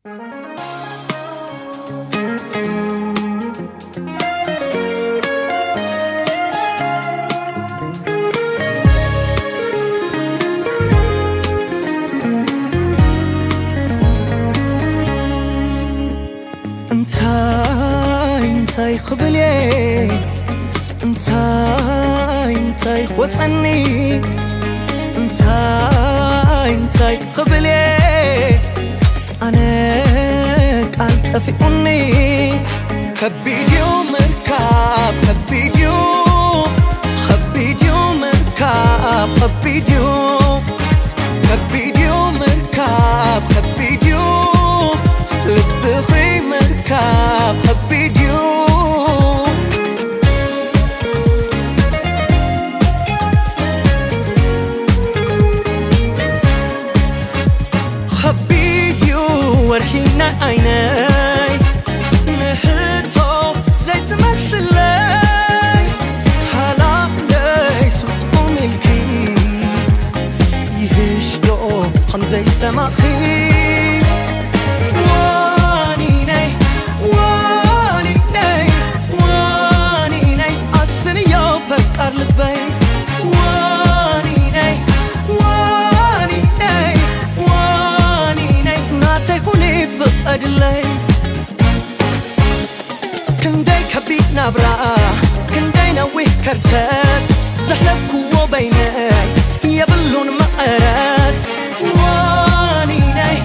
انتي خبلي انتي وصني انتي خبلي انا قلت افيقني خبيديو مركب خبيديو مركب خبيديو مركب لبخي مركب خبيديو ورحينا عيناي مهتو زي تمثلي حالا ليس ملكي يهشدو خمزي سماخي وانيني أكسني يوفر قلبي أدلي كندي كبيت نبرا كندي نوي كرتات زحلب كوا بيني يبلون مقرات وانيني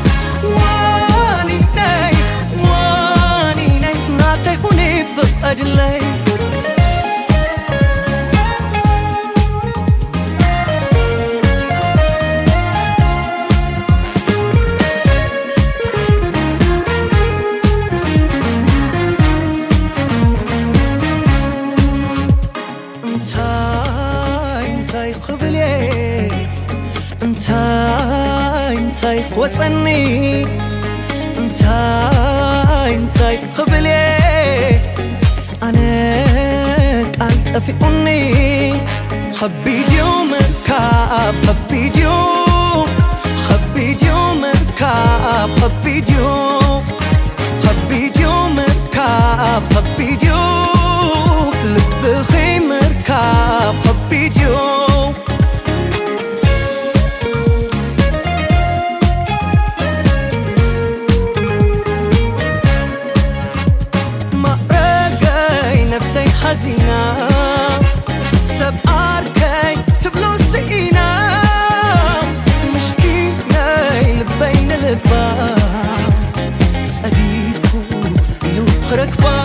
ناتي خوني فأدلي انتي وصني انتي خبلي انا قلت افيقني خبيديو مركب خبيديو مركب خبيديو مركب لبخي مركب خبيديو حزينة سبقاركي تبلو سقينة مشكينة لبين لبا صديفو بلو خركبا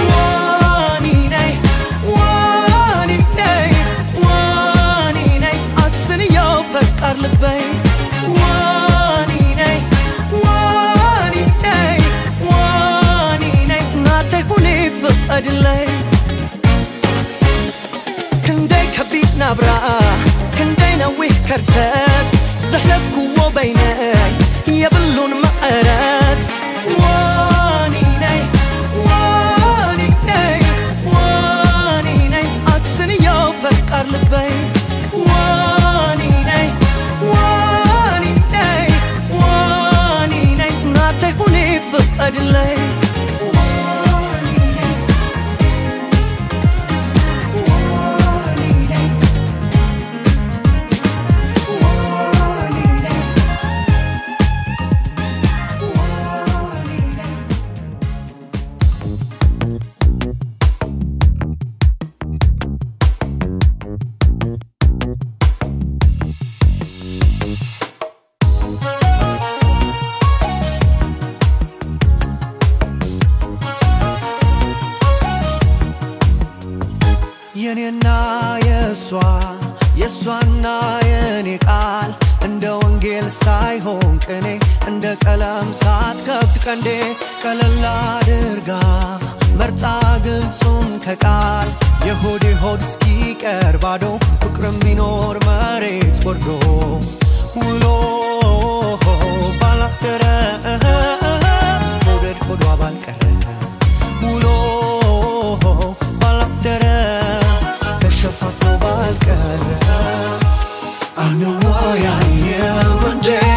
وانيني أكسني يوفر قرلبي أدلي كندي كبيت نبرا كندي نوي كرتات زحلب كوا بيني يبلون مقرات وانيني أكسني يوفر قرلبي وانيني ناتي خوني فأدلي የኔና የሷና የኔ ቃል እንደ ወንጌል ሳይሆን ቅኔ እንደ ቀለም ሳትከብድ ቀንዴ ቀለል አድርጋ መርጣ ግልጹን ከቃል የሆዴ ሆድ እስኪቀር ባዶ ፍቅርም ቢኖር መሬት ወርዶ ውሎ ባላደረ መውደድ ሆዷ ባልቀረ ውሎ ባላደረ ከሸፋፍኖ ባልቀረ I know why I am one day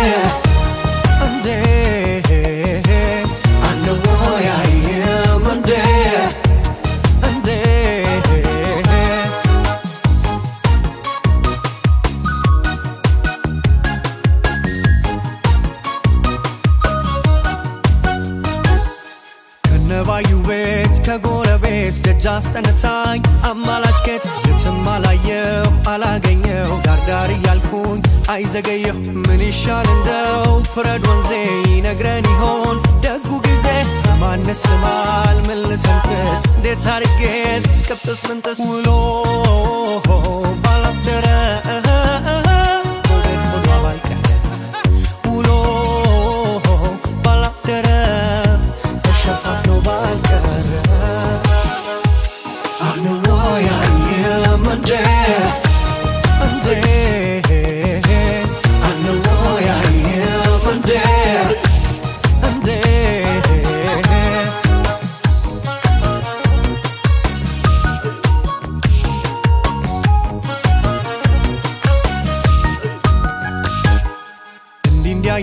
ደጃስተነታኝ አማላጭ ከት የትማላየው አላገኘው ዳርዳር ያልኩኝ አይዘገየው ምን ይሻል እንደው ፍረድ ወንዜ ይነግረን ይሆን ደጉ ጊዜ ማንስ ልማል ምን ልተንፍስ እንዴት አርጌስ ቅጥስ ምንጥስ ውሎ ባላደረ ወደድ ሆዷ ባልቀረ ውሎ ባላደረ ተሸፋፍኖ ባልቀረ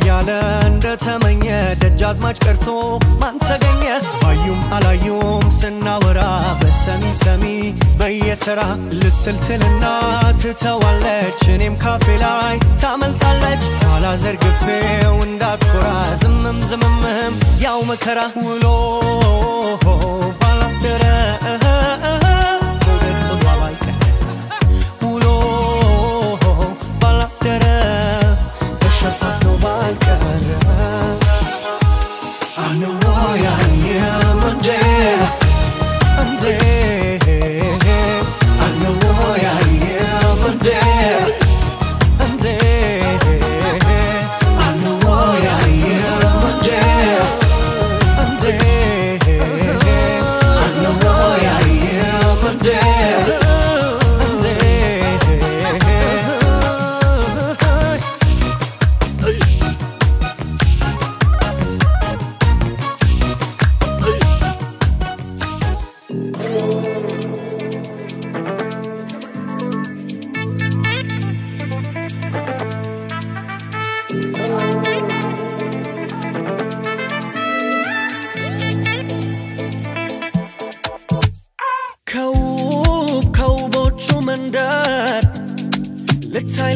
ያለ እንደተመኘ ደጃዝማች ቀርቶ ማን ተገኘ አዩም አላዩም ስናወራ በሰሚ ሰሚ በየተራ ልትልትልና ትተዋለች እኔም ካፌ ላይ ታመልጣለች አላዘርግፌው እንዳትኮራ ዝምም ዝምም ያው መከራ ውሎ ባላደረ ወደድ ሆዷ ባልቀረ ውሎ ባላደረ ተሸፋፍኖ ባልቀረ I know why I am a day I know why I am a day I know why I am a day I know why I am a day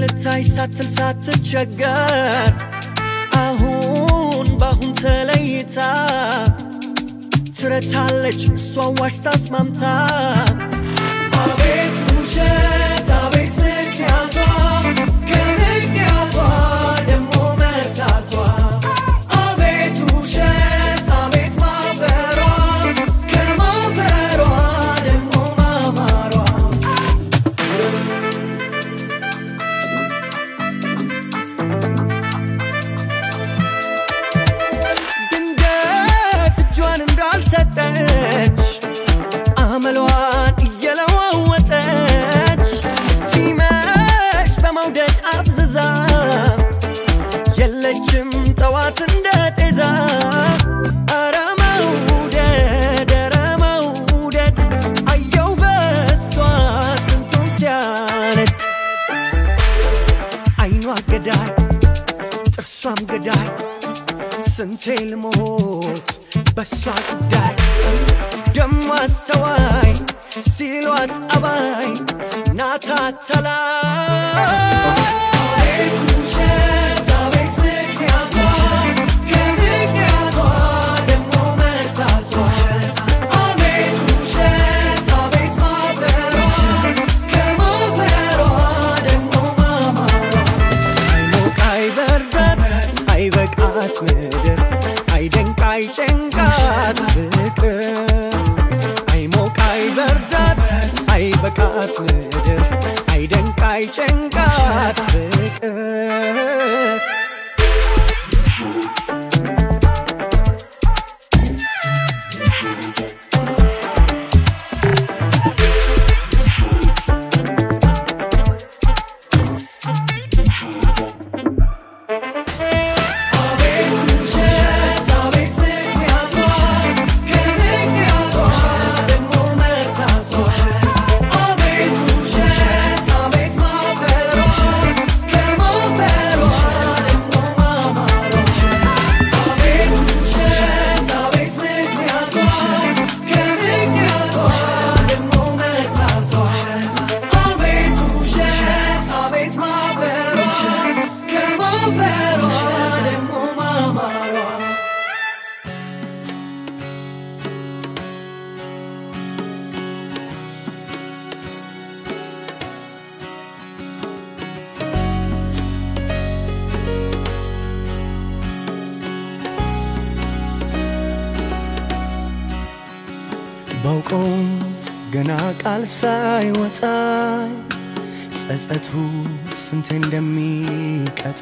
ልታይ ሳትል ሳትቸገር አሁን ባሁን ተለይታ ትረታለች እሷ ዋሽታ አስማምታ አቤት ውሸት አቤት ምክንያቷ ከምክንያቷ ደሞ መርታቷ አቤት ውሸት አቤት ማፈሯ ከማፈሯ ደሞ ማማሯ አመሏን እየለዋወጠች ሲመሽ በመውደድ አፍዝዛ የለችም ጠዋት እንደ ጤዛ ኧረ መውደድ አየው በሷ ስንቱን ሲያነድ አይኗ ገዳይ ጥርሷም ገዳይ ስንቴ ልሞት በሷ ጉዳይ ደሞ አስተዋይ ሲሏት አባይ ናታተላይ አቤት ውሸት አቤት ምክንያቷ ከምክንያቷ ደሞ መርታቷ አቤት ውሸት አቤት ማፈሯ ከማፈሯ ደሞ ማማሯ አይሞቅ አይበርዳት አይበቃት ምድር አይደንቅ አይጨንቃት ፍቅር አይሞቅ አይበርዳት አይበቃት ምድር አይደንቅ አይጨንቃት ፍቅር አቤት ውሸት አቤት ምክንያቷ ባውቀው ገና ቃል ሳይወጣኝ ጸጸቱ ስንት እንደሚቀጣኝ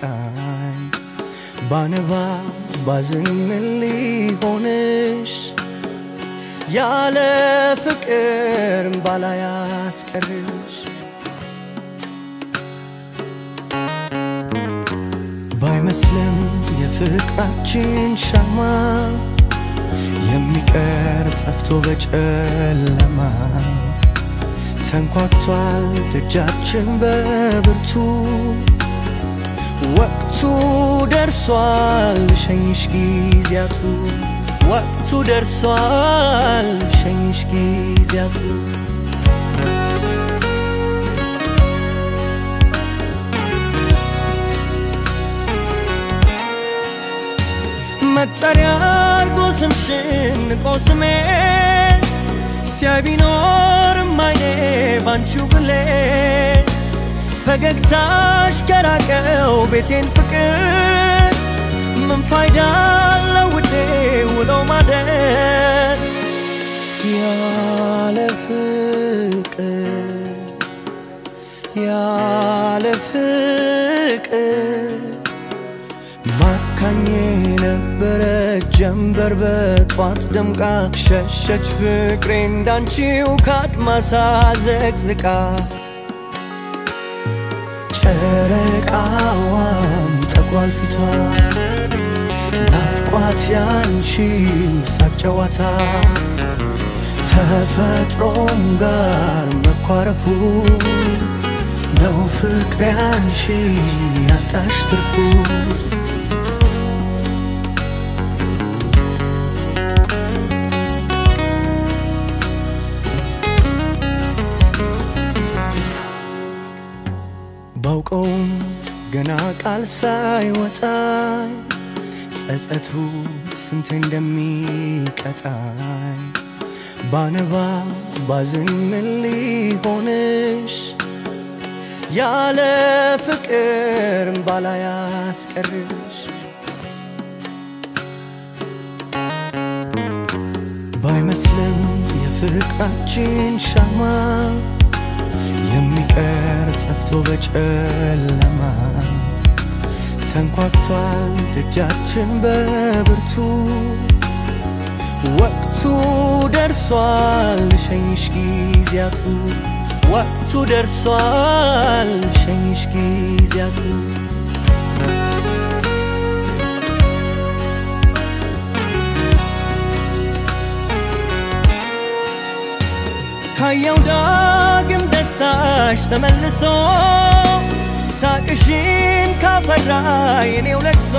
ባነባ ባዝን ምን ሊሆንሽ ያለ ፍቅር ባላይ ያስቀርሽ ባይመስልም የፍቅራችን ሻማ የሚቀር ጠፍቶ በጨለማ ተንኳክቷል ደጃችን በብርቱ ወቅቱ ደርሷል ሸኝሽ ጊዜያቱ ወቅቱ ደርሷል ሸኝሽ ጊዜያቱ መጠሪያ አርጎ ስምሽን ቆስሜ ሲያይ ቢኖርም አይኔ ባንቺው ብሌን ፈገግታሽ ከራቀው ቤቴን ፍቅር ምን ፋይዳ አለው ውዴ ውሎ ማደር ያለ ፍቅር ማካኝ ነበረ ጀንበር በጧት ደምቃ ሸሸች ፍቅሬ እንዳንቺው ካድማሳ ዘቅዝቃ ጨረቃዋም ጠቋል ፊቷ ናፍቋት ያንቺው ሳቅ ጨዋታ ተፈጥሮም ጋር መኳረፉ ነው ፍቅሬ አንቺ ያጣሽ ትርፉ ባውቀው ገና ቃል ሳይወጣኝ ጸጸቱ ስንት እንደሚቀጣኝ ባነባ ባዝን ምን ሊሆንሽ ያለ ፍቅር ባላይ ያስቀርሽ ባይመስልም የፍቅራችን ሻማ የሚቀር ጠፍቶ በጨለማ ተንኳክቷል ደጃችን በብርቱ ወቅቱ ደርሷል ሸኝሽ ጊዜያቱ ወቅቱ ደርሷል ሸኝሽ ጊዜያቱ ካየው ዳግም ደስታሽ ተመልሶ ሳቅሽን ካፈራ የኔው ለቅሶ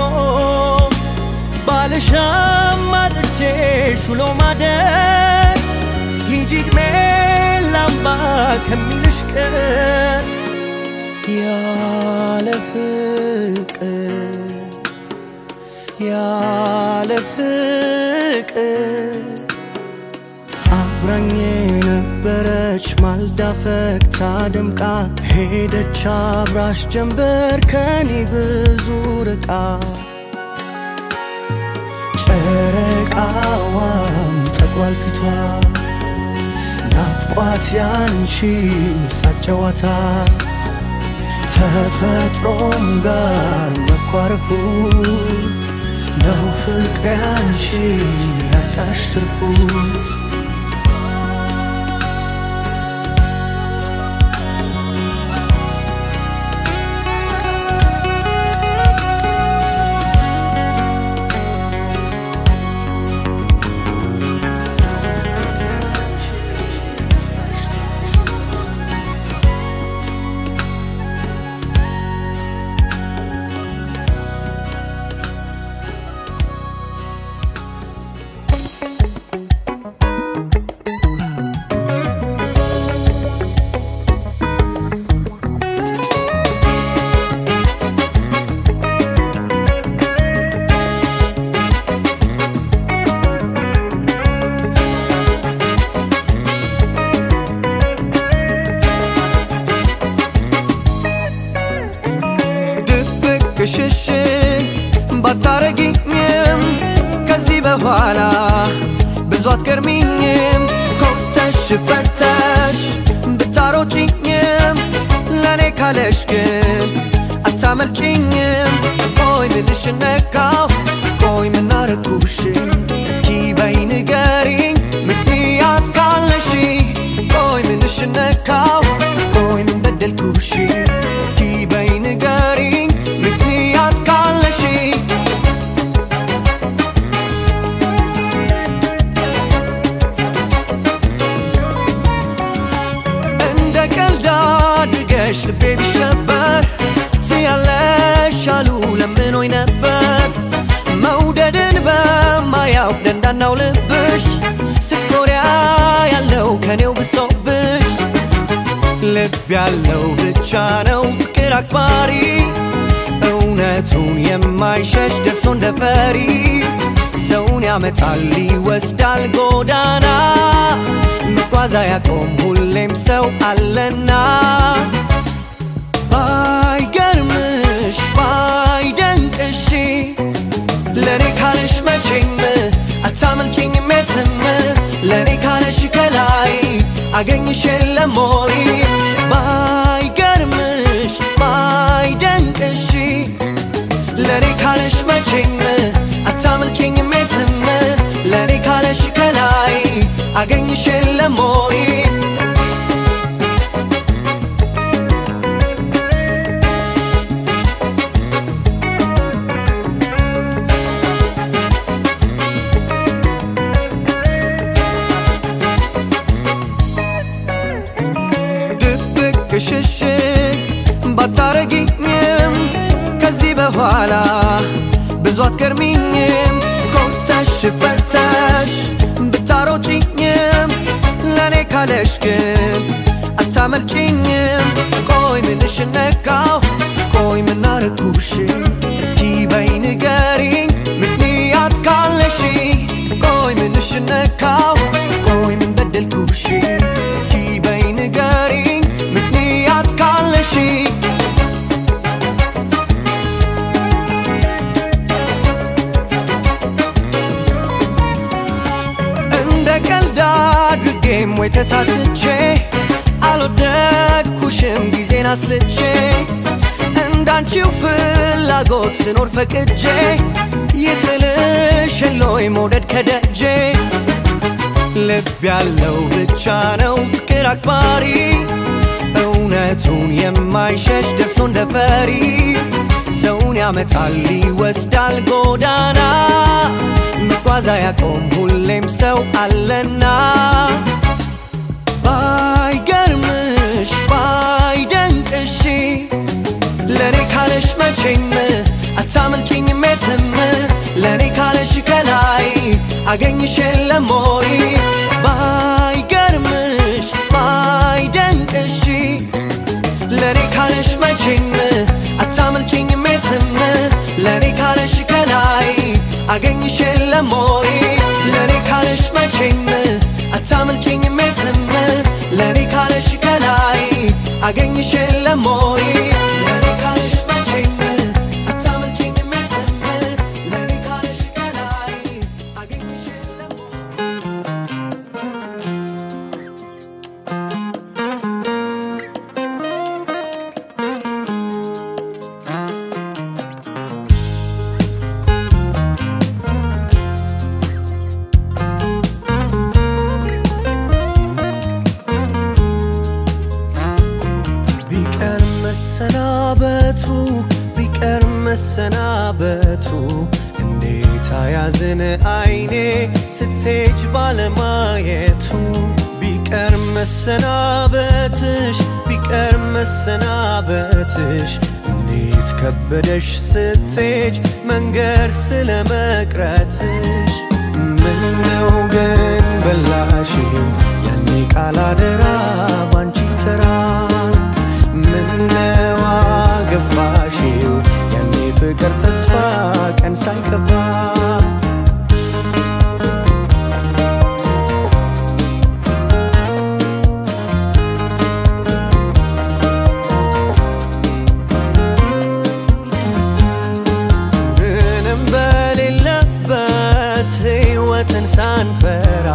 ባልሻም አጥቼሽ ውሎ ማደር ሂጂ ዕድሜ ላምባ ከሚልሽ ቀን ያለ ፍቅር አብራኝ ነበረች ማልዳ ፈክታ ደምቃ ሄደች አብራሽ ጀንበር ከኔ ብዙ ርቃ ጨረቃዋም ጠቋል ፊቷ ናፍቋት ያንቺው ሳቅ ጨዋታ ተፈጥሮም ጋር መኳረፉ ነው ፍቅሬ አንቺ ያጣሽ ትርፉ ሽሽግ ባታረጊኝም ከዚህ በኋላ ብዙ አትገርሚኝም ፈርተሽ ብታሮጪኝም ለኔ ካለሽ ግን አታመልጪኝም ቆይ ምንሽ ነካው ቆይ ምን አረኩሽ እስኪ በይ ንገሪኝ ምክንያት ካለሽ ቆይ ምንሽ ነካው ቆይ ምን በደልኩሽ እስኪ በይ ንገሪኝ ምክንያት ካለሽ እንደ ቀልድ አድርገሽ ልቤ ቢሸበር ሲያለሽ አሉ ለምኖኝ ነበር መውደድን በማያውቅ ደንዳናው ልብሽ ስኮሪያ ያለው ከኔው ብሶብሽ ልብ ያለው ብቻ ነው ፍቅር አክባሪ እውነቱን የማይሸሽ ደርሶ እንደፈሪ ሰውን ያመጣል ይወስዳል ጎዳና መጓዝ አያቆም ሁሌም ሰው አለና ባይገርምሽ ባይደንቅሽ ለኔ ካለሽ መቼም አታመልጪኝም የትም ለኔ ካለሽ ከላይ አገኝሽ የለም ወይ ባይገርምሽ ባይደንቅሽ ለኔ ካለሽ መቼም አታመልጪኝም የትም ለኔ ካለሽ ከላይ አገኝሽ የለም ወይ ሽሽግ ባታረጊኝም ከዚህ በኋላ ብዙ አትገርሚኝም ኮርተሽ ፈርተሽ ብታሮጪኝም ለኔ ካለሽ ግን አታመልጪኝም ቆይ ምንሽ ነካው ቆይ ምን አረኩሽ እስኪ በይ ንገሪኝ ምክንያት ካለሽ ቆይ ምንሽ ነካው ቆይ ምን በደልኩሽ እስኪ በይ ንገሪኝ ምክንያት ካለሽ እንደ ቀልድ አድርጌም ወይ ተሳስቼ አልወደድኩሽም ጊዜን አስልቼ እንዳንቺው ፍላጎት ስኖር ፈቅጄ ይጥልሽ የሎይ መውደድ ከደጄ ልብ ያለው ብቻ ነው ፍቅር አክባሪ እውነቱን የማይሸሽ ደርሶ እንደፈሪ ሰውን ያመጣል ይወስዳል ጎዳና መጓዝ አያቆም ሁሌም ሰው አለና ባይገርምሽ ባይደንቅሽ ለኔ ካለሽ መቼም አታመልጪኝም የትም ለኔ ካለሽ ከላይ አገኝሽ የለም ወይ ባይገርምሽ ባይደንቅሽ ለኔ ካለሽ መቼም አታመልጪኝም የትም ለኔ ካለሽ ከላይ አገኝሽ የለም ወይ ለኔ ካለሽ መቼም አታመልጪኝም የትም ለኔ ካለሽ ከላይ አገኝሽ የለም ወይ ለኔ ካለሽ መቼም አታመልጪኝም የትም ለኔ ካለሽ ከላይ አገኝሽ የለም መሰናበቱ እንዴት አያዝን አይኔ ስትሄጅ ባለማየቱ ቢቀር መሰናበትሽ ቢቀር መሰናበትሽ እንዴት ከበደሽ ስትሄጅ መንገር ስለመቅረትሽ ምነው ግን በላሽው ያኔ ቃል አደራ ባንቺ ተራ ምነው አገባሽው ያኔ ፍቅር ተስፋ ቀን ሳይከፋ ምንም በሌለበት ሕይወትን ሳንፈራ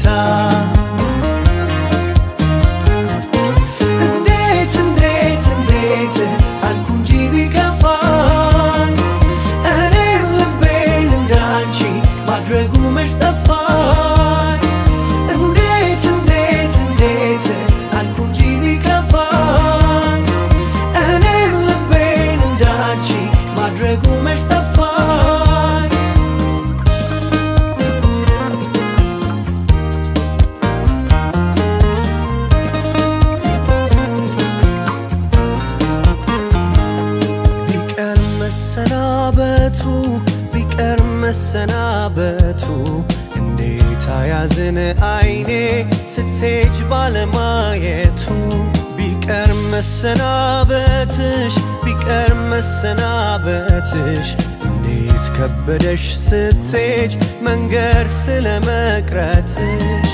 ጌታ እንዴት እንዴት እንዴት አልኩ እንጂ ቢከፋኝ እኔም ልቤን እንዳንቺ ማድረጉ መች ጠፋኝ እንዴት እንዴት እንዴት አልኩ እንጂ ቢከፋኝ እኔም ልቤን እንዳንቺ ማድረጉ መች ጠፋኝ ቢቀር መሰናበቱ እንዴት አያዝን አይኔ ስትሄጂ ባለማየቱ ቢቀር መሰናበትሽ እንዴት ከበደሽ ስትሄጂ መንገድ ስለመቅረትሽ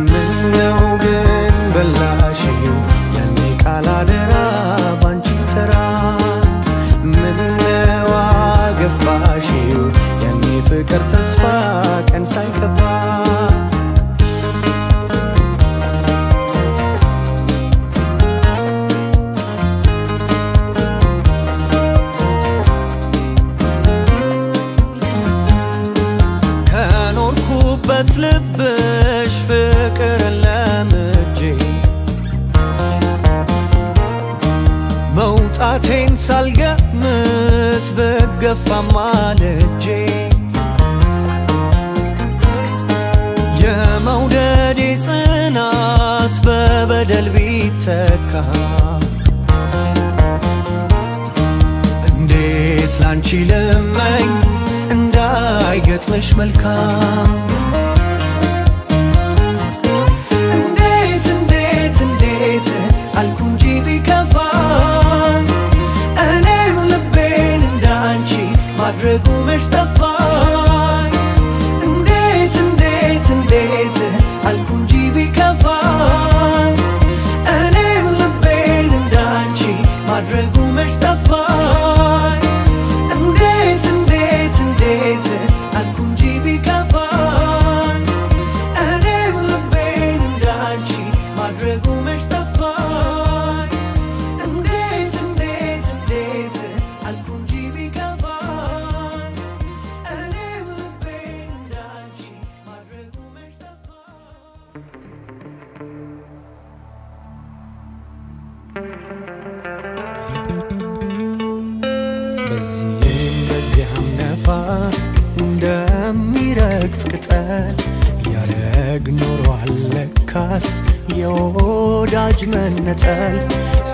ምነው ግን በላሽው ያኔ ቃል አደራ ባንቺ ተራ ምነው አገባሽው ያኔ ፍቅር ተስፋ ቀን ሳይከፋ ከኖርኩበት ልብሽ ፍቅርን ለምጄ መውጣቴን ሳልገምት ብገፋም አልጄ የመውደዴ ጽናት በበደል ቢተካ እንዴት ላንቺ ልመኝ እንዳይገጥምሽ መልካም እንዴት እንዴት እንዴት አልኩ እንጂ ቢከፋኝ እኔም ልቤን እንዳንቺ ማድረጉ መች ጠፋኝ እንዴት እንዴት እንዴት አልኩ እንጂ ቢከፋኝ እኔም ልቤን እንዳንቺ ማድረጉ መች ጠፋኝ እንዴት እንዴት እንዴት አልኩ እንጂ ቢከፋኝ እኔም ልቤን እንዳንቺ ማድረጉ መች ጠፋኝ እንዴት እንዴት እንዴት አልኩ እንጂ ቢከፋኝ እኔም ልቤን እንዳንቺ ማድረጉ መች ጠፋኝ በዚያም ነፋስ እንደሚረግፍ ቅጠል ያረግ ኖሯል ለካስ የወዳጅ መነጠል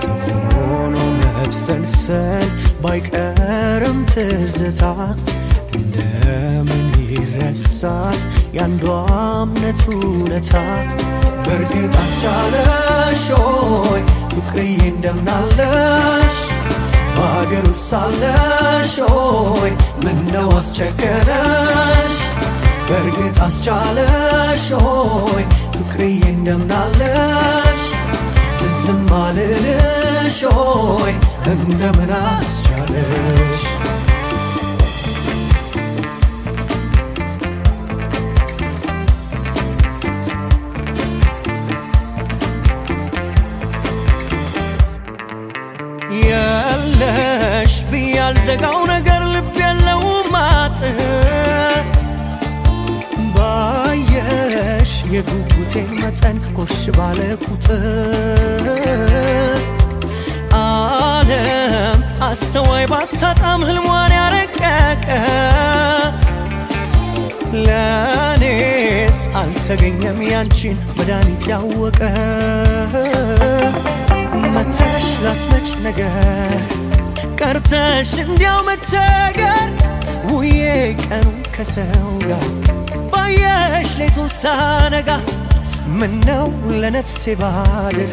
ሰው ሆኖ መብሰልሰል ባይቀርም ትዝታ እንደምን ይረሳል ያንዷ እምነቱ ውለታ በርግጥ አስቻለሽ ሆይ ፍቅርዬ እንደምናለሽ በአገር ውስጥ ሳለሽ ሆይ ምነው አስቸገረሽ በርግጥ አስቻለሽ ሆይ ፍቅርዬ እንደምናለሽ ትዝም አልልሽ ሆይ እንደምን አስቻለሽ የለሽ ብያልዘጋው ነገር ልብ የለውም አጥር ባየሽ የጉጉቴን መጠን ኮሽ ባለ ቁጥር ዓለም አስተዋይ ባታጣም ህልሟን ያረቀቀ ለኔስ አልተገኘም ያንቺን መድኃኒት ያወቀ መተሽ ላትመጭ ነገር ቀርተሽ እንዲያው መቸገር ውዬ ቀኑን ከሰው ጋር ባየሽ ሌቱን ሳነጋ ምነው ለነፍሴ ባድር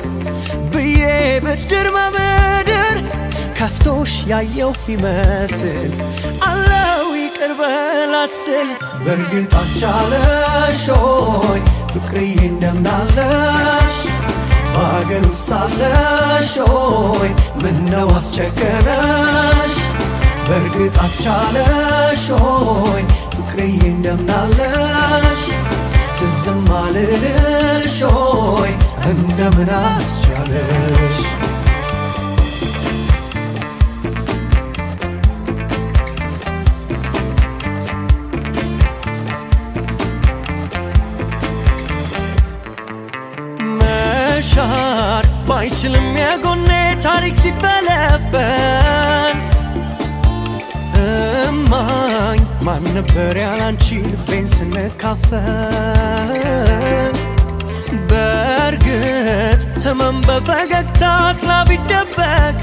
ብዬ ብድር መምድር ከፍቶሽ ያየው ይመስል አለው ይቅር በላት ስል በርግጥ አስቻለሽ ሆይ ፍቅርዬ እንደምናለሽ በአገር ውስጥ ሳለሽ ሆይ ምነው አስቸገረሽ በርግጥ አስቻለሽ ሆይ ፍቅርዬ እንደምናለሽ ትዝ ዝም አልልሽ ሆይ እንደምን አስቻለሽ መሻር ባይችልም የጎኔ ታሪክ ሲፈለፈል እማኝ ማን ነበር ያላንቺ ልቤን ስንካፈል በእርግጥ ህመም በፈገግታ ጥላ ቢደበቅ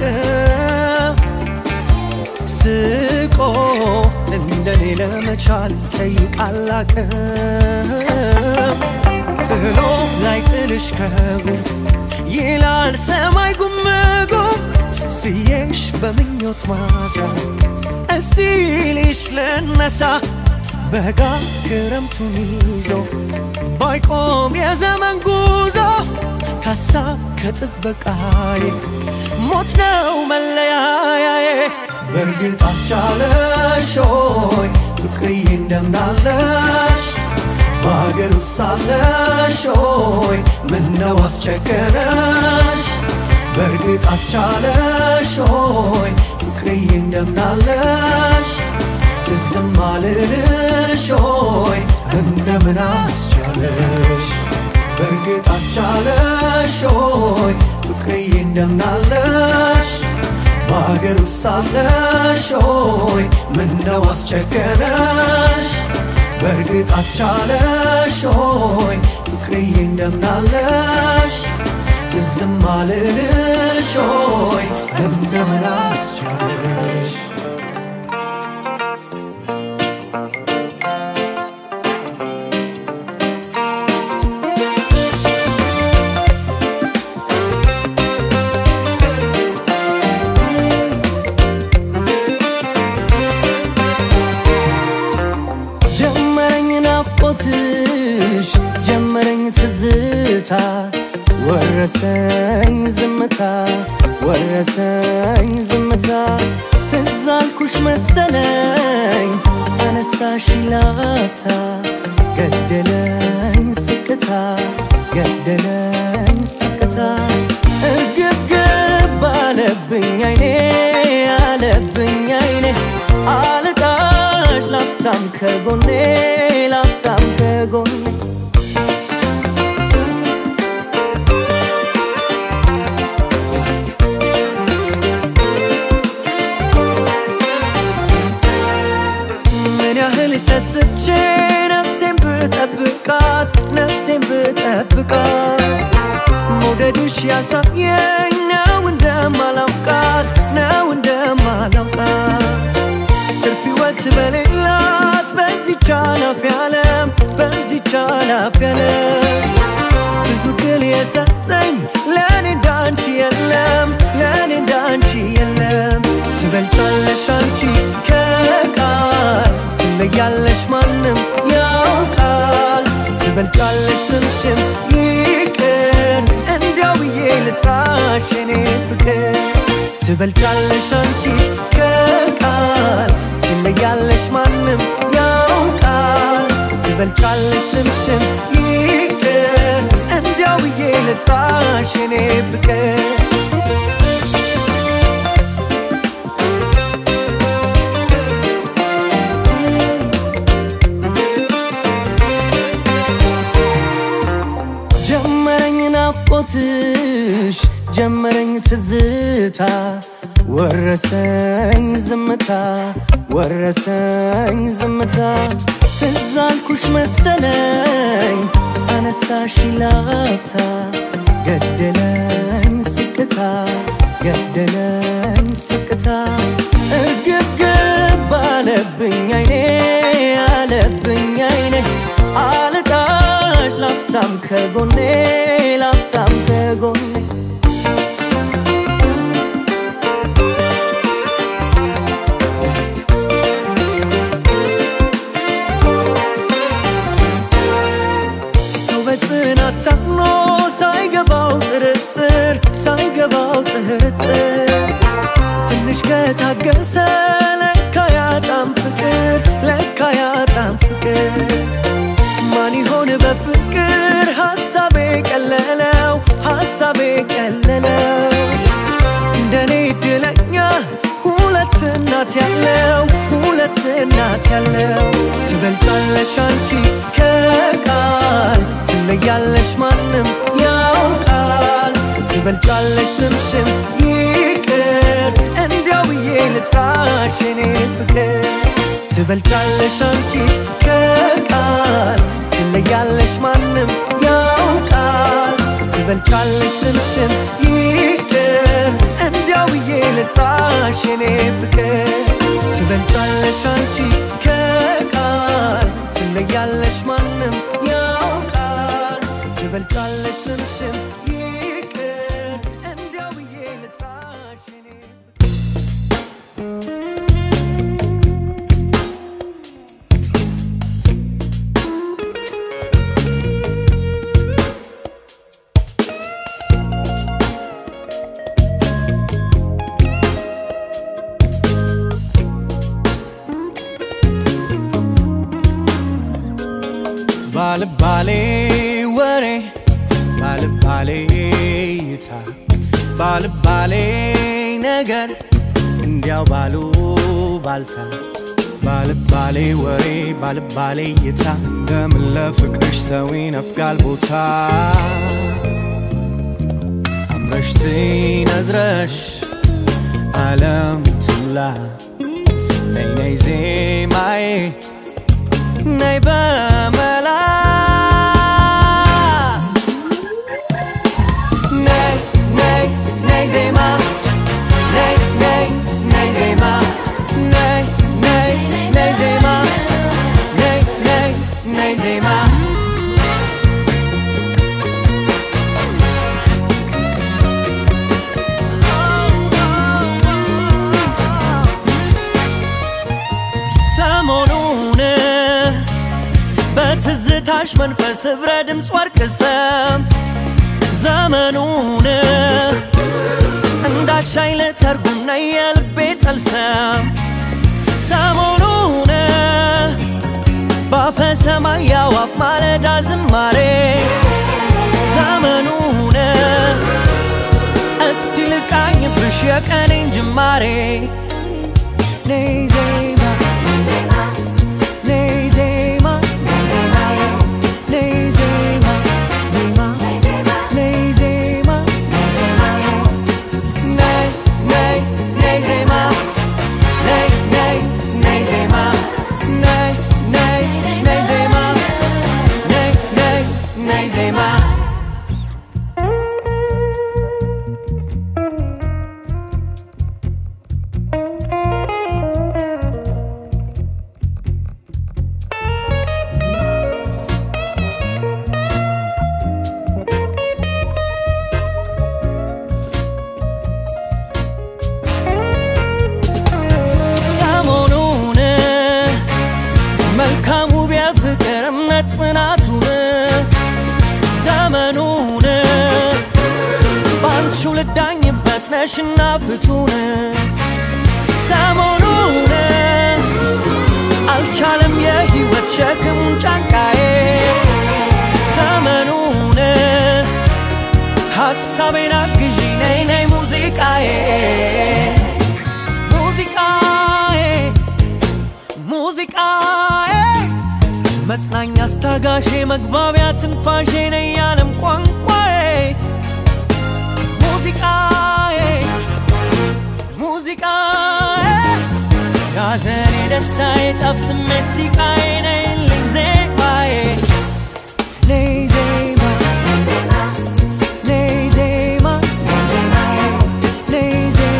ስቆ እንደኔ ለመቻል ጠይቃል አቅም ጥሎ ላይ ጥልሽ ከጉም ይላል ሰማይ ጉምጉም ስየሽ በምኞት ማሳ እስቲ ልሽ ልነሳ በጋ ክረምቱን ይዞ ባይቆም የዘመን ጉዞ ከሀሳብ ከጥበቃዬ ሞት ነው መለያዬ በእርግጥ አስቻለሽ ሆይ ፍቅርዬ እንደምናለሽ በሀገር ውስጥ ሳለሽ ሆይ ምነው አስቸገረሽ በእርግጥ አስቻለሽ ሆይ ፍቅርዬ እንደምናለሽ ዝም አልልሽ ሆይ እንደምን አስቻለሽ በእርግጥ አስቻለሽ ሆይ ፍቅርዬ እንደምናለሽ በሀገር ውስጥ ሳለሽ ሆይ ምነው አስቸገረሽ በእርግጥ አስቻለሽ ሆይ ፍቅርዬ እንደምናለሽ ዝም አልልሽ ሆይ እንደምን አስቻለሽ ጀመረኝ ትዝታ ወረሰኝ ዝምታ ወረሰኝ ዝምታ ትዝ አልኩሽ መሰለኝ አነሳሽ ላፍታ ገደለኝ ስቅታ ገደለኝ ስቅታ እርግብግብ አለብኝ አይኔ አለብኝ አይኔ አልቃሽ ላፍታም ከጎኔ ላፍታም ከጎኔ ሰስቼ ነፍሴን ብጠብቃት ነፍሴን ብጠብቃት መውደድሽ ያሳየኝ ነው እንደማላውቃት ነው እንደማላውቃት ትርፍ ሕይወት በሌላት በዚህች ኃላፊ ዓለም በዚህች ኃላፊ ዓለም ብዙ ድል የሰጠኝ ለእኔ እንዳንቺ የለም ለእኔ እንዳንቺ የለም ትበልጫለሽ አንቺስ ከቃል ትለያለሽ ማንም ያውቃል ትበልጫለሽ ስምሽም ይቅር እንዲያው ብዬ ልጥራሽ የኔ ፍቅር ትበልጫለሽ አንቺስ ከቃል ትለያለሽ ማንም ያውቃል ትበልጫለሽ ስምሽም ይቅር እንዲያው ብዬ ልጥራሽ የኔ ፍቅር ናፍቆትሽ ጀመረኝ ትዝታ ወረሰኝ ዝምታ ወረሰኝ ዝምታ ትዝ አልኩሽ መሰለኝ አነሳሽ ላፍታ ገደለኝ ስቅታ ገደለኝ ስቅታ እርግብግብ አለብኝ አይኔ አለብኝ አይኔ አልቃሽ ላፍታም ከጎኔ ላፍታም ከጎኔ ሰው በጽናት ታምኖ ትበልጫለሽ ስምሽም ይቅር እንዲያው ብዬ ልጥራሽ የኔ ፍቅር ትበልጫለሽ አንቺስ ከቃል ትለያለሽ ማንም ያውቃል ትበልጫለሽ ስምሽም ይቅር እንዲያው ብዬ ልጥራሽ የኔ ፍቅር ትበልጫለሽ አንቺስ ከቃል ትለያለሽ ማንም ያውቃል ትበልጫለሽ ስምሽም ይቅር እንዲያው ብዬ ልጥራሽ የኔ Balibali ware balibali yita balibali nagar እንዲያው ባሉ ባልታ balibali ware balibali yita እንደምን ለፍቅርሽ ሰው ይነፍጋል ቦታ አምረሽ ትነዝረሽ ዓለም ትምላ ነይ ነይ ዜማዬ ነይ በመላ ነይ ነይ ነይ ዜማ ነይ ነይ ነይ ዜማ ነይ ነይ ነይ ዜማ ነይ ነይ ነይ ዜማ ሰሞኑን በትዝታሽ መንፈስ ብረድምጽ ወርቅሰም ዘመኑን እንዳሻይ ለተርጉምና የልቤ ጠልሰም ሰሞኑን ባፈ ሰማይ ያዋፍ ማለዳ ዝማሬ ዘመኑን እስቲ ልቃኝብሽ የቀኔን ጅማሬ ነይ ዜማ ነይ ዜማ ጽናቱን ዘመኑን ባንቺው ልዳኝበት ነሽና ፍቱን ሰሞኑን አልቻለም የህይወት ሸክሙን ጫንቃዬ ዘመኑን ሐሳቤን አግዢ ነይ ነይ ሙዚቃዬ ሙዚቃዬ ሙዚቃዬ መጽናኛ አስታጋሼ መግባቢያ ትንፋሼ ነይ ያለም ቋንቋዬ ሙዚቃዬ ሙዚቃዬ ያዘኔ ደስታዬ ጫፍ ስሜት ሲቃዬ ነይልኝ ዜማዬ ነይ ዜማ ነይ ዜማ ነይ ዜማ ነይ ዜማ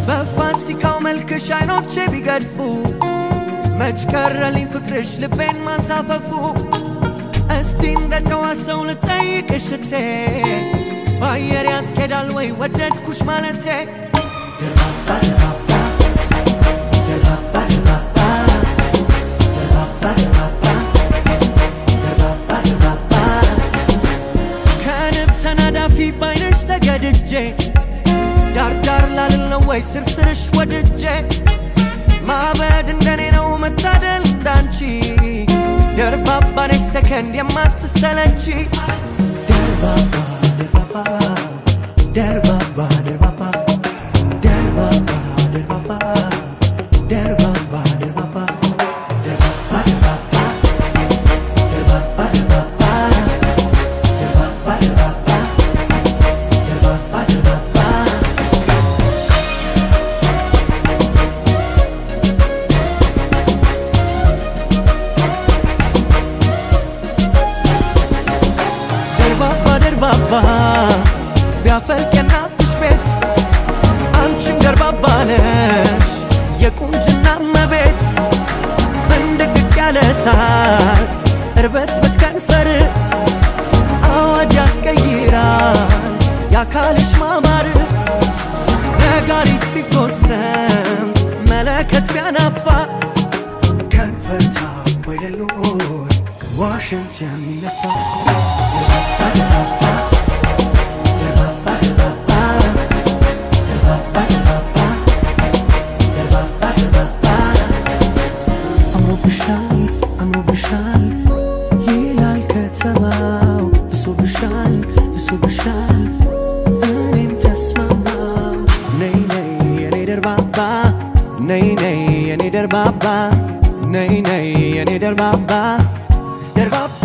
በፋሲካው መልክሽ አይኖቼ ቢገድፉ መች ቀረልኝ ፍቅርሽ ልቤን ማንሳፈፉ እስቲ እንደተዋሰው ልጠይቅሽ እቴ ባየር ያስኬዳል ወይ ወደድኩሽ ማለቴ ደባባ ደባባ ደባባ እንደኔ ነው መታደል እንዳንቺ ደርባባ ነሽ ሰከንድ የማትሰለቺ ደርባባ ደርባባ ደርባባ ደርባባ ደርባባ ደርባባ ደርባባ ቢያፈልቀና ትስቤት አንቺም ደርባባ ነሽ የቁንጅና መቤት ፍንድቅ ያለ ሳር እርበት በትከንፈር አዋጅ ያስቀይራል ያካልሽ ማማር ነጋሪት ቢጎሰም መለከት ቢያናፋ ከንፈርታ ወይደሎይ ዋሽንት የሚነፋ Baba, nay nay, ani der baba, der baba.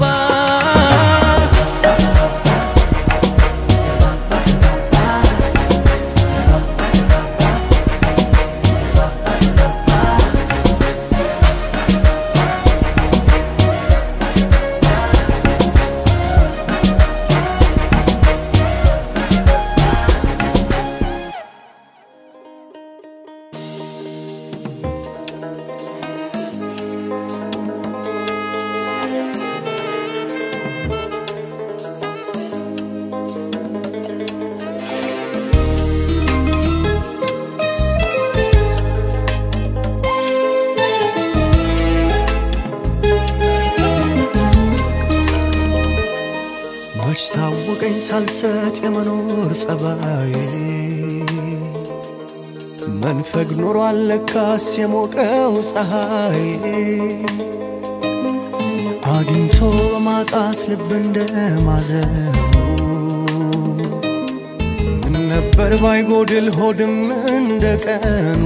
ታወቀኝ ሳልሰጥ የመኖር ጸባዬ መንፈግ ኖሯል ለካስ የሞቀው ፀሐይ አግኝቶ በማጣት ልብ እንደማዘኑ ምን ነበር ባይጎድል ሆድም እንደቀኑ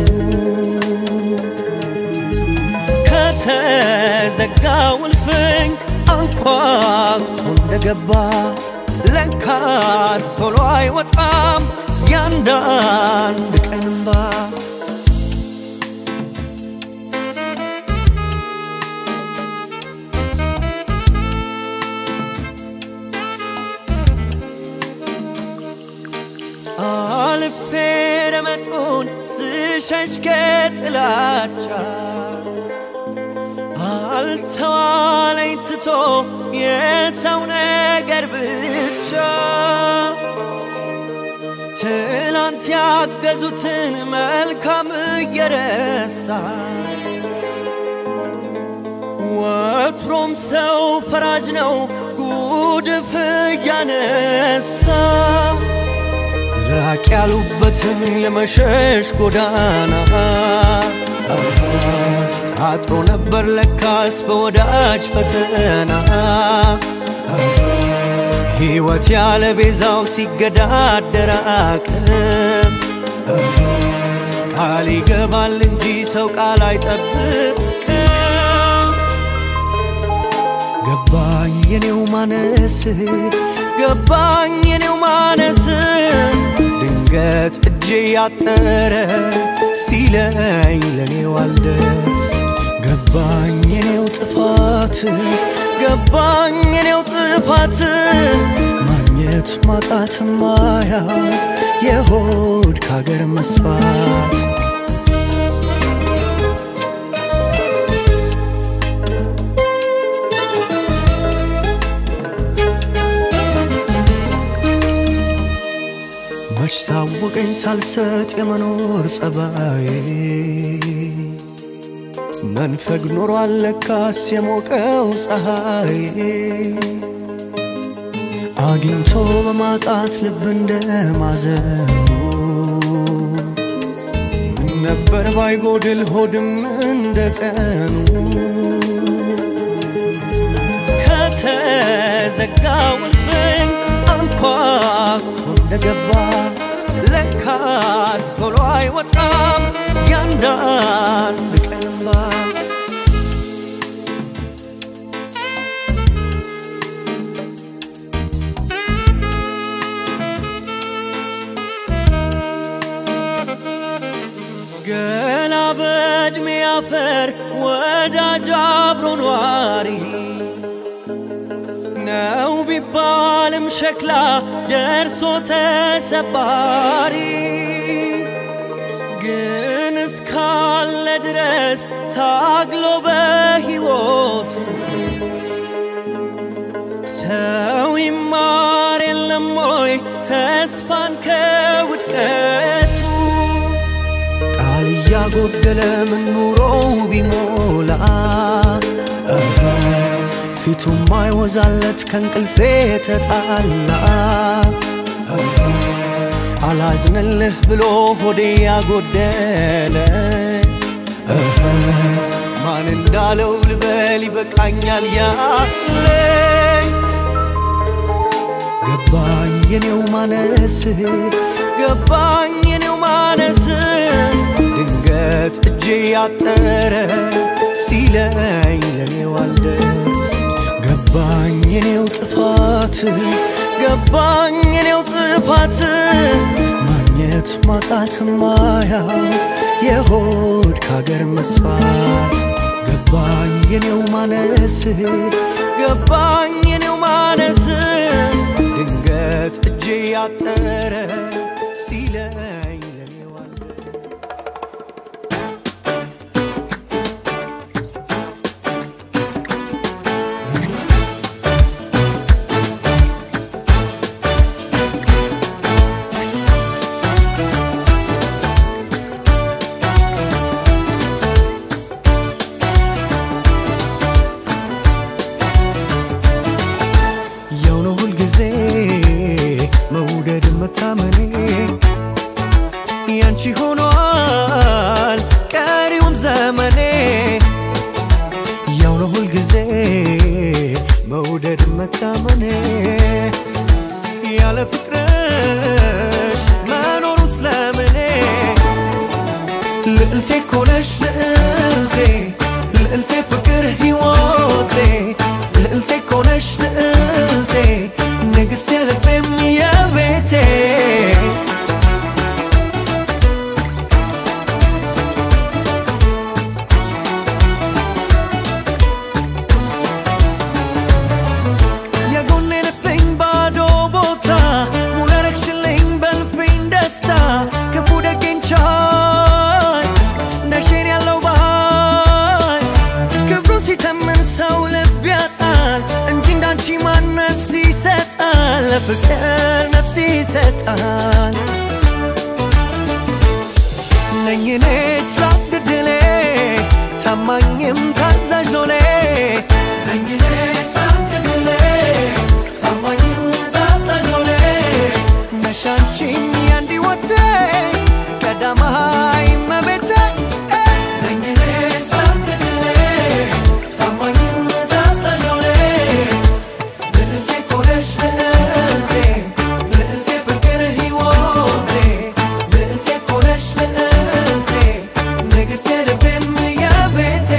ከተዘጋው እልፍኝ አንኳኩቶ እንደገባ ለካስ ቶሎ አይወጣም ያንዳንድ ቀን እንባ አልፌ ረመጡን ስሸሽ ከጥላቻ አልተዋለኝ ትቶ የሰው ነገር ብቻ ትላንት ያገዙትን መልካም እየረሳ ወትሮም ሰው ፈራጅ ነው ጉድፍ እያነሳ ራቅ ያሉበትን የመሸሽ ጎዳና አጥሮ ነበር ለካስ በወዳጅ ፈተና ሕይወት ያለ ቤዛው ሲገዳደር አቅም ቃል ይገባል እንጂ ሰው ቃል አይጠብቅም ገባኝ የኔው ማነስ ገባኝ የኔው ማነስ ድንገት እጄ ያጠረ ሲለኝ ለኔው አልደረስ ገባኝ የኔው ጥፋት ገባኝ የኔው ጥፋት ማግኘት ማጣት ማያ የሆድ ካገር መስፋት መች ታወቀኝ ሳልሰጥ የመኖር ጸባዬ መንፈግ ኖሯል ለካስ የሞቀው ፀሐይ አግኝቶ በማጣት ልብ እንደማዘኑ ምን ነበር ባይጎድል ሆድም እንደቀኑ ከተዘጋው ልፍኝ አንኳኩቶ እንደገባ ለካስ ቶሎ አይወጣም ያንዳንድ ቀን እንባ ገና በዕድሜ አፈር ወዳጅ አብሮ ኗሪ ነው ቢባልም ሸክላ ደርሶ ተሰባሪ ግን እስካለ ድረስ ታግሎ በሕይወቱ ሰው ይማር የለም ወይ ተስፋን ከውድቀቱ ቃል እያጎደለ ምን ኑሮው ቢሞላ ፊቱም አይወዛለት ከእንቅልፌ ተጣላ አላዝንልህ ብሎ ሆዴ ያጎደለ ማን እንዳለው ልበል ይበቃኛል ያለኝ ገባኝ የኔው ማነስ ገባኝ የኔው ማነስ ድንገት እጄ ያጠረ ሲለኝ ለኔው አልደርስ ገባኝ የኔው ጥፋት ገባኝ የኔው ጥፋት ማግኘት ማጣት ማያው የሆድ ካገር መስፋት ገባኝ የኔው ማነስ ገባኝ የኔው ማነስ ድንገት እጄ ያጠረ ሲለኝ ለኔው አልደርስ መውደድ መታመኔ ያንቺ ሆኗል ቀሪውም ዘመኔ ያው ነው ሁል ጊዜ መውደድ መታመኔ ያለ ፍቅርሽ መኖሩ ስለምኔ ልዕልቴ ኮነሽ ልዕልቴ ልዕልቴ ፍቅር ሕይወቴ ልዕልቴ ኮነሽ ልዕልቴ ንግሥቴ ልቤም የቤቴ የጎኔ ልብኝ ባዶ ቦታ ሙሉ ያረግሽልኝ በልፍኝ ደስታ ክፉ ደጌን ቻይ ነሽን ያለው ባይ ክብሩ ሲተምን ሰው ልብ ያጣል እንጂ እንዳንቺ ማን ነፍስ ይሰጣል ለፍቅር ነፍስ ይሰጣል ነኝ እኔ ስላድድሌ ታማኝም ታዛዥ ሎሌ ነኝ እኔ ስላድድሌ ታማኝም ታዛዥ ሎሌ ነሽ አንቺም ያንድ ሕይወቴ ቀዳማይ እመቤቴ ነኝ እኔ ስላድድሌ ታማኝም ታዛዥ ሎሌ ልዕልቴ ኮነሽ ልዕልቴ ልዕልቴ ፍቅር ሕይወቴ ልዕልቴ ኮነሽ ልዕልቴ ንግሥቴ ልቤም የቤቴ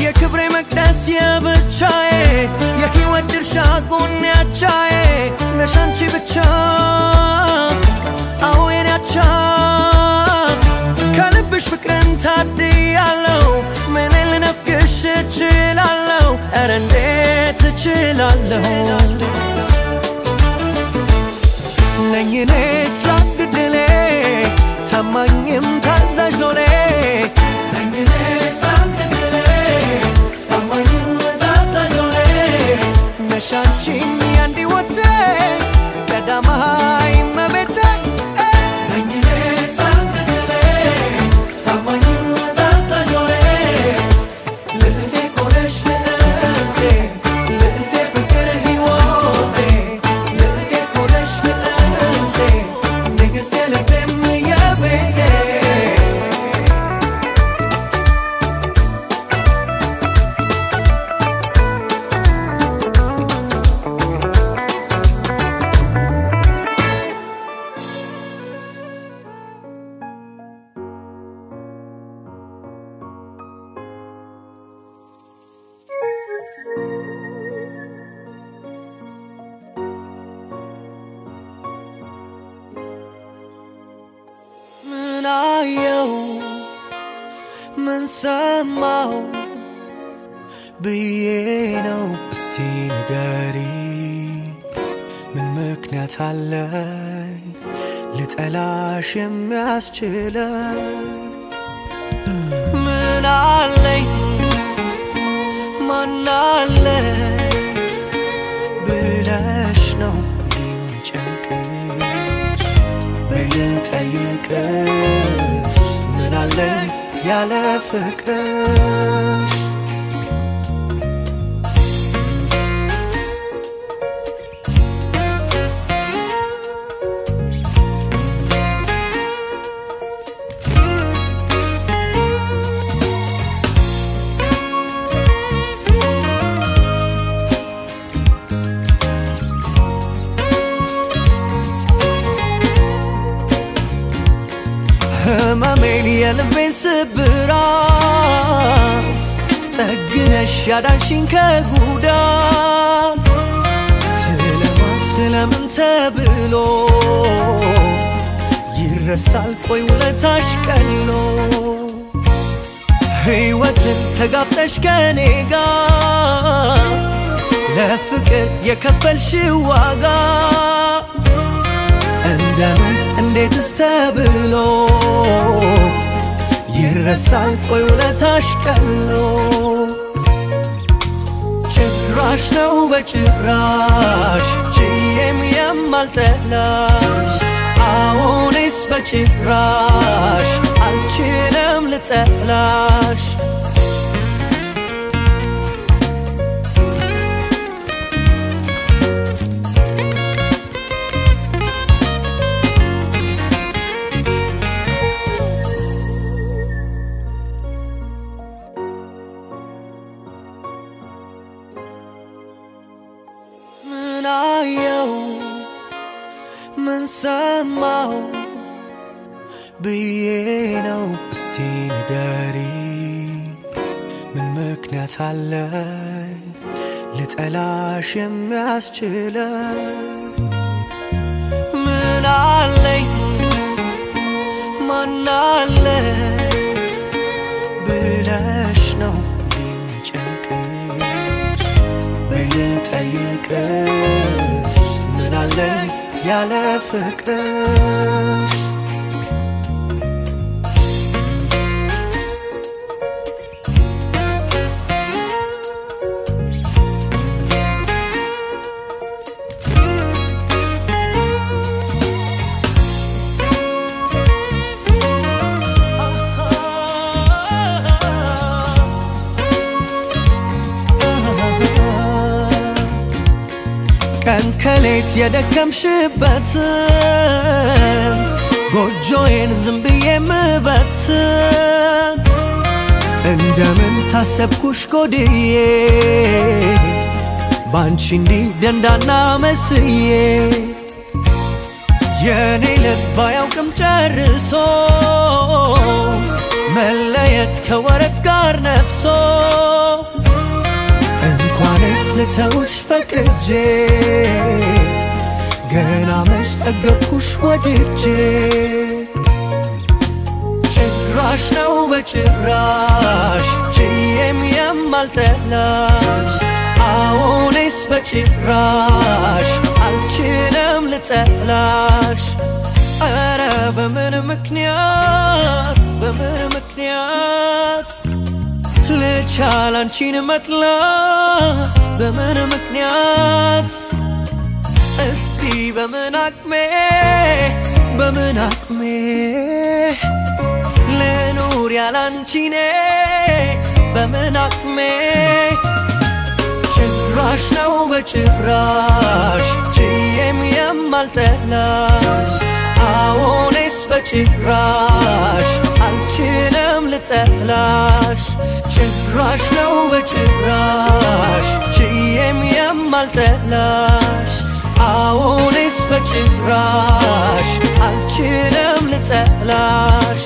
የክብሬ መቅደስ የብቻዬ የሕይወት ድርሻ ጎኔ አቻዬ ነሽ አንቺ ብቻ አዎ የኔ አቻ ከልብሽ ፍቅርን ታድያለሁ ምን ልነፍግሽ እችላለሁ ኧረ እንዴት እችላለሁ ነኝ እኔ ስላድድሌ ታማኝም ታዛዥ ሎሌ ነኝ እኔ ስላድድሌ ታማኝም ታዛዥ ሎሌ ነሽ አንቺም ያንድ ሕይወቴ ቀዳማይ እመቤቴ ነኝ እኔ አየው ምን ሰማው ብዬ ነው እስቲ ንገሪ ምን ምክንያት አለኝ ልጠላሽ የሚያስችለኝ ምን አለኝ ማን አለኝ ብለሽ ነው ሊጨንቅሽ በልጠይቅሽ ምን አለኝ ያለ ፍቅርሽ ህመሜን የልቤን ስብራት ጠግነሽ ያዳንሽኝ ከጉዳት ስለምን ተብሎ ይረሳል ቆይ ውለታሽ ቀሎ ሕይወትን ተጋፍጠሽ ከኔ ጋር ለፍቅር የከፈልሽው ዋጋ እንደምን እንዴትስ ተብሎ ይረሳል ቆይ ውለታሽ ቀሎ ጭራሽ ነው በጭራሽ ችዬም የማልጠላሽ አዎንስ በጭራሽ አልችልም ልጠላሽ ምን አየው ምን ሰማው ብዬ ነው እስቲ ንገሪ ምን ምክንያት አለኝ ልጠላሽ የሚያስችለኝ ምን አለኝ ማን አለኝ ብለሽ ነው ሊጨንቅሽ በልጠይቅሽ ምን አለኝ ያለ ፍቅርሽ ቀን ከሌት የደከምሽበትን ጎጆዬን ዝም ብዬ ምበትን እንደምን ታሰብኩሽ ጎድዬ ባንቺ እንዲህ ደንዳና መስዬ የኔ ልብ አያውቅም ጨርሶ መለየት ከወረት ጋር ነፍሶ እንኳንስ ልተውሽ ፈቅጄ ገና መች ጠገብኩሽ ወድጄ ጭራሽ ነው በጭራሽ ችዬም የማልጠላሽ አዎንስ በጭራሽ አልችልም ልጠላሽ ኧረ በምን ምክንያት ልቻል አንቺን መጥላት በምን ምክንያት እስቲ በምን አቅሜ ልኑር ያላንቺኔ በምን አቅሜ ጭራሽ ነው በጭራሽ ችዬም የማልጠላሽ አዎንስ በጭራሽ አልችልም ልጠላሽ ጭራሽ ነው በጭራሽ ችዬም የማልጠላሽ አዎንስ በጭራሽ አልችልም ልጠላሽ